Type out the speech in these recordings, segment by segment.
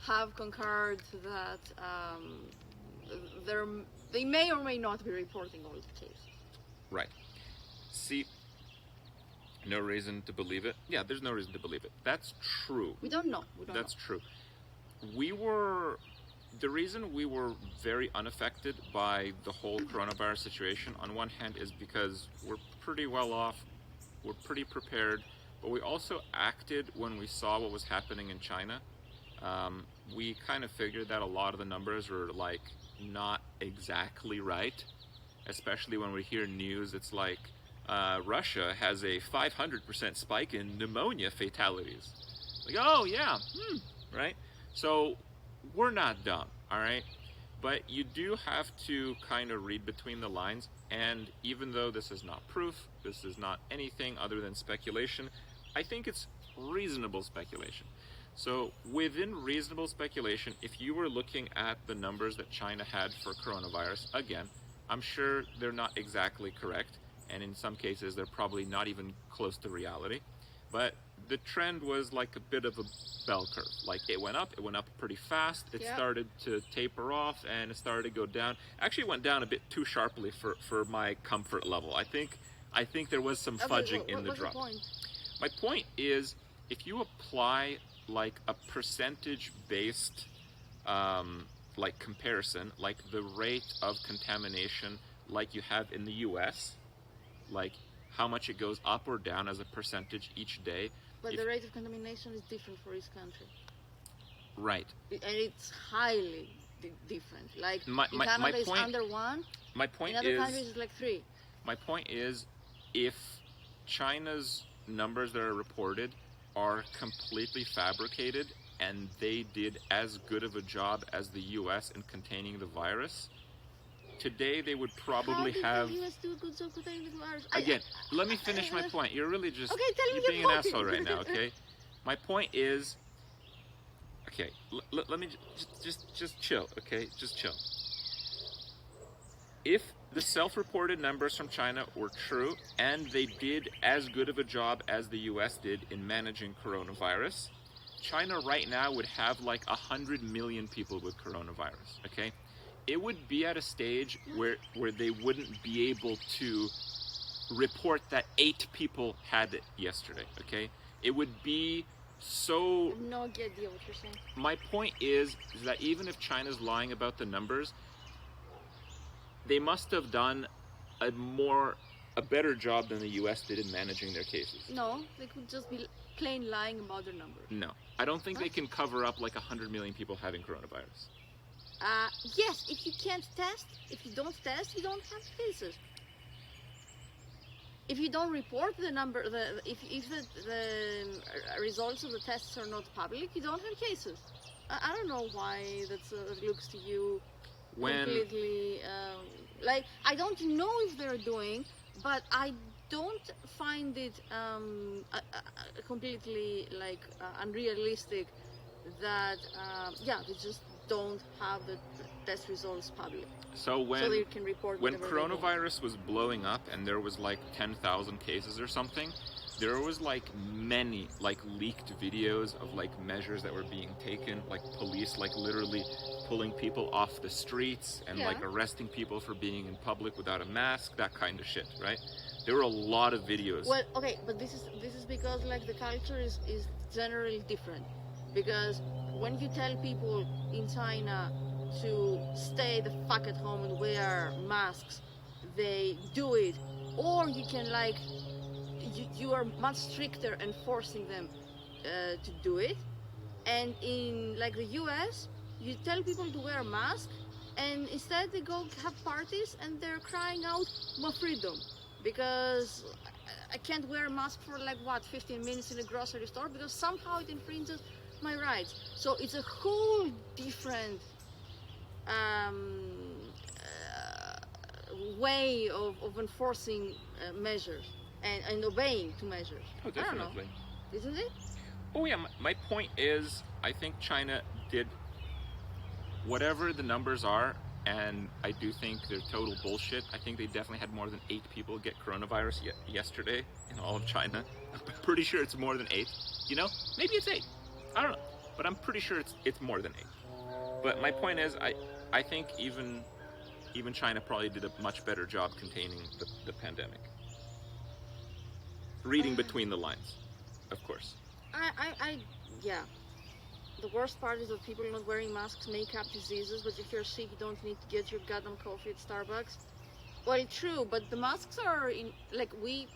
have concurred that there they may or may not be reporting all the cases. Right. See, no reason to believe it. Yeah, there's no reason to believe it. That's true. We don't know. That's true. The reason we were very unaffected by the whole coronavirus situation, on one hand, is because we're pretty well off, we're pretty prepared, but we also acted when we saw what was happening in China. We kind of figured that a lot of the numbers were like not exactly right, especially when we hear news. It's like Russia has a 500% spike in pneumonia fatalities. Like, oh yeah, right? So we're not dumb, all right? But you do have to kind of read between the lines, and even though this is not proof, this is not anything other than speculation, I think it's reasonable speculation. So within reasonable speculation, if you were looking at the numbers that China had for coronavirus, again, I'm sure they're not exactly correct, and in some cases they're probably not even close to reality, but the trend was like a bit of a bell curve. Like it went up pretty fast, it started to taper off, and it started to go down. Actually, it went down a bit too sharply for my comfort level. I think there was some fudging in the drop. My point is, if you apply like a percentage based like comparison, like the rate of contamination like you have in the US, like how much it goes up or down as a percentage each day. But the rate of contamination is different for each country. Right. And it's highly different. Like in Canada it's under 1. My point in other countries it's like 3. My point is, if China's numbers that are reported are completely fabricated and they did as good of a job as the US in containing the virus, today they would probably have... The US do a good job containing the virus? Again, let me finish my point. You're really just... Okay, tell me you're being an asshole right now, okay? My point is... Okay, let me just chill, okay? Just chill. If the self-reported numbers from China were true and they did as good of a job as the US did in managing coronavirus, China right now would have like 100 million people with coronavirus, okay? It would be at a stage where they wouldn't be able to report that 8 people had it yesterday, okay? It would be so... I have no idea what you're saying. My point is that even if China's lying about the numbers, they must have done a better job than the US did in managing their cases. No, they could just be plain lying about their numbers. No, I don't think they can cover up like 100 million people having coronavirus. Yes, if you can't test, if you don't test, you don't have cases. If you don't report the number, if the results of the tests are not public, you don't have cases. I don't know why that looks to you completely like, I don't know if they're doing, but I don't find it completely like unrealistic that they just don't have the test results public. So they can report when coronavirus was blowing up and there was like 10,000 cases or something, there was like many like leaked videos of like measures that were being taken, like police like literally pulling people off the streets and like arresting people for being in public without a mask, that kind of shit, right? There were a lot of videos. Well, okay, but this is because like the culture is generally different. Because when you tell people in China to stay the fuck at home and wear masks, they do it. Or you can like, you are much stricter enforcing them to do it. And in like the US, you tell people to wear a mask, and instead they go have parties and they're crying out more freedom, because I can't wear a mask for like 15 minutes in a grocery store because somehow it infringes my rights. So it's a whole different way of enforcing measures and obeying to measures. Oh, definitely. I don't know. Isn't it? Oh yeah, my point is, I think China did whatever the numbers are, and I do think they're total bullshit. I think they definitely had more than 8 people get coronavirus yesterday in all of China. I'm pretty sure it's more than 8. You know? Maybe it's 8. I don't know. but I'm pretty sure it's more than 8. But my point is, I think even China probably did a much better job containing the pandemic. Reading between the lines, of course. Yeah. The worst part is that people not wearing masks make up diseases, but if you're sick, you don't need to get your goddamn coffee at Starbucks. Well, true, but the masks are in, like, we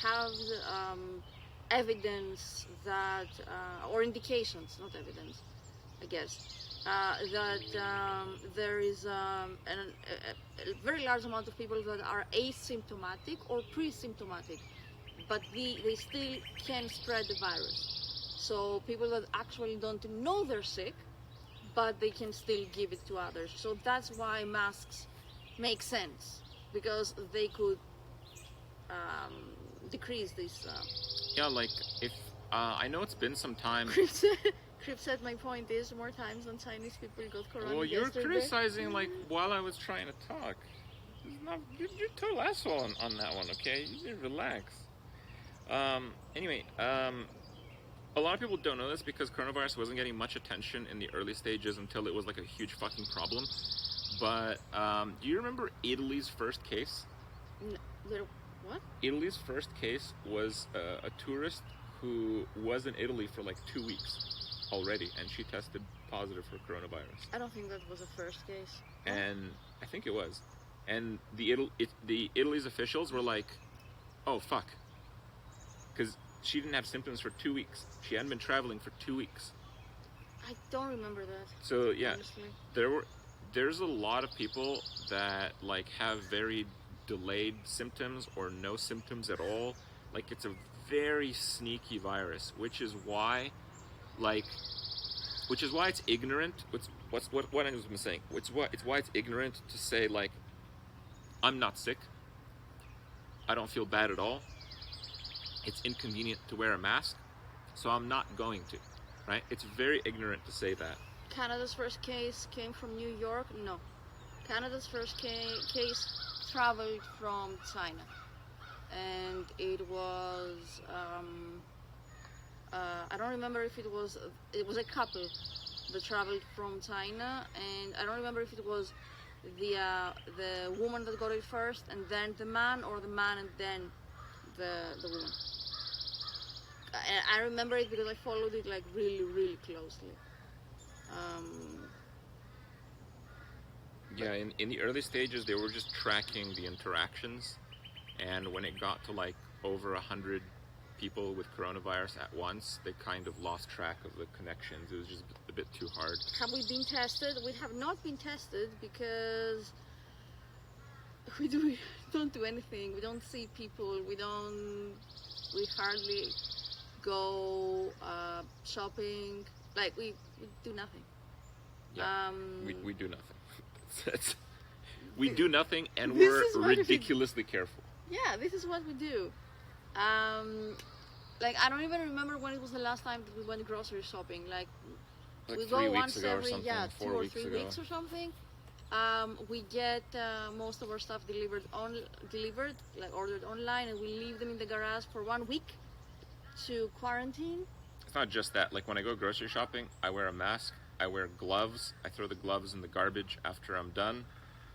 have evidence that, or indications, not evidence, I guess, that there is a very large amount of people that are asymptomatic or pre-symptomatic, but they still can spread the virus. So people that actually don't know they're sick, but they can still give it to others. So that's why masks make sense, because they could decrease this. Yeah, like if I know it's been some time. Crip said my point is more times than Chinese people got corona. Well, you're yesterday. criticizing like while I was trying to talk. You're a total asshole on that one. Okay, you need to relax. Anyway, a lot of people don't know this because coronavirus wasn't getting much attention in the early stages until it was like a huge fucking problem. But do you remember Italy's first case? What? Italy's first case was a tourist who was in Italy for like 2 weeks already, and she tested positive for coronavirus. I don't think that was a first case. And I think it was. And the Italy's officials were like, "Oh fuck," because she didn't have symptoms for 2 weeks. She hadn't been traveling for 2 weeks. I don't remember that. So yeah, honestly. there's a lot of people that like have very delayed symptoms or no symptoms at all. Like it's a very sneaky virus, which is why it's ignorant. What I've been saying. It's why it's ignorant to say like, I'm not sick. I don't feel bad at all. It's inconvenient to wear a mask, so I'm not going to. Right? It's very ignorant to say that. Canada's first case came from New York? No. Canada's first case traveled from China. And it was, I don't remember if it was a couple that traveled from China, and I don't remember if it was the woman that got it first, and then the man, or the man and then the woman. I remember it because I followed it like really, really closely. Yeah, in the early stages, they were just tracking the interactions, and when it got to like over 100 people with coronavirus at once, they kind of lost track of the connections. It was just a bit too hard. Have we been tested? We have not been tested because we don't do anything. We don't see people. We hardly go shopping. Like we do nothing. Yeah, we do nothing. We do nothing, and This we're is what ridiculously careful. Yeah, this is what we do. Like I don't even remember when it was the last time that we went grocery shopping. Like Like we 3 go weeks once ago or every something, 2 4 or weeks 3 ago. weeks or something. We get most of our stuff delivered, like ordered online, and we leave them in the garage for 1 week to quarantine. It's not just that. Like when I go grocery shopping, I wear a mask, I wear gloves, I throw the gloves in the garbage after I'm done.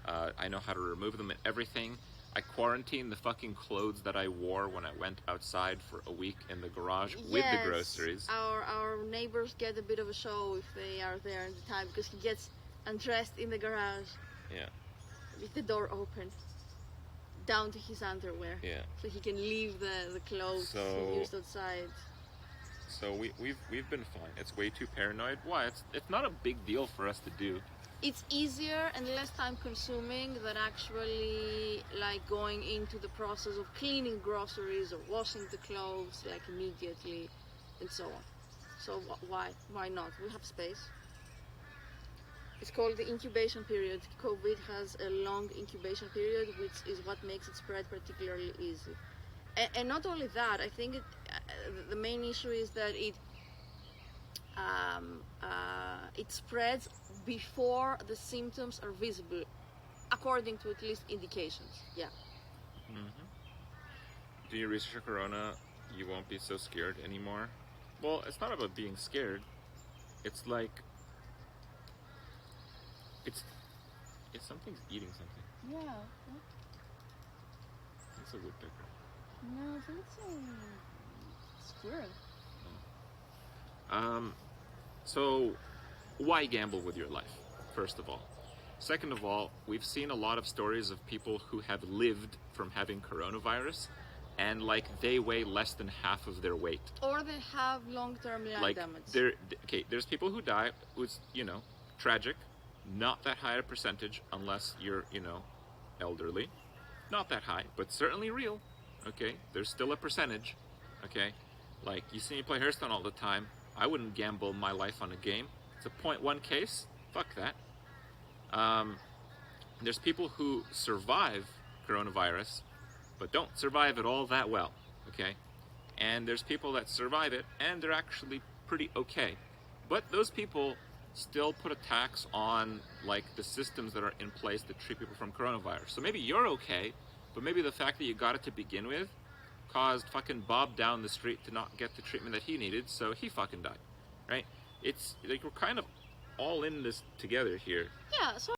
I know how to remove them and everything. I quarantine the fucking clothes that I wore when I went outside for a week in the garage with the groceries. Our neighbors get a bit of a show if they are there at the time, because he gets undressed in the garage. Yeah. With the door open, down to his underwear. Yeah. So he can leave the clothes he used outside. So we've been fine. It's way too paranoid. Why? It's not a big deal for us to do. It's easier and less time consuming than actually like going into the process of cleaning groceries or washing the clothes like immediately and so on. So why not? We have space. It's called the incubation period. COVID has a long incubation period, which is what makes it spread particularly easy. And not only that, I think the main issue is that it spreads before the symptoms are visible, according to at least indications. Yeah. Mm-hmm. Do you research corona? You won't be so scared anymore. Well, it's not about being scared. It's like it's something's eating something. Yeah. It's a woodpecker. No, I think it's a squirrel. So why gamble with your life? First of all. Second of all, we've seen a lot of stories of people who have lived from having coronavirus, and like they weigh less than half of their weight. Or they have long-term lung Like damage. there's people who die, who's tragic, not that high a percentage unless you're elderly, not that high, but certainly real. Okay, there's still a percentage. Okay, like you see me play Hearthstone all the time. I wouldn't gamble my life on a game. It's a 0.1 case. Fuck that. There's people who survive coronavirus, but don't survive it all that well. Okay, and there's people that survive it and they're actually pretty okay. But those people still put a tax on like the systems that are in place to treat people from coronavirus. So maybe you're okay, but maybe the fact that you got it to begin with caused fucking Bob down the street to not get the treatment that he needed, so he fucking died, right? It's like we're kind of all in this together here. Yeah, so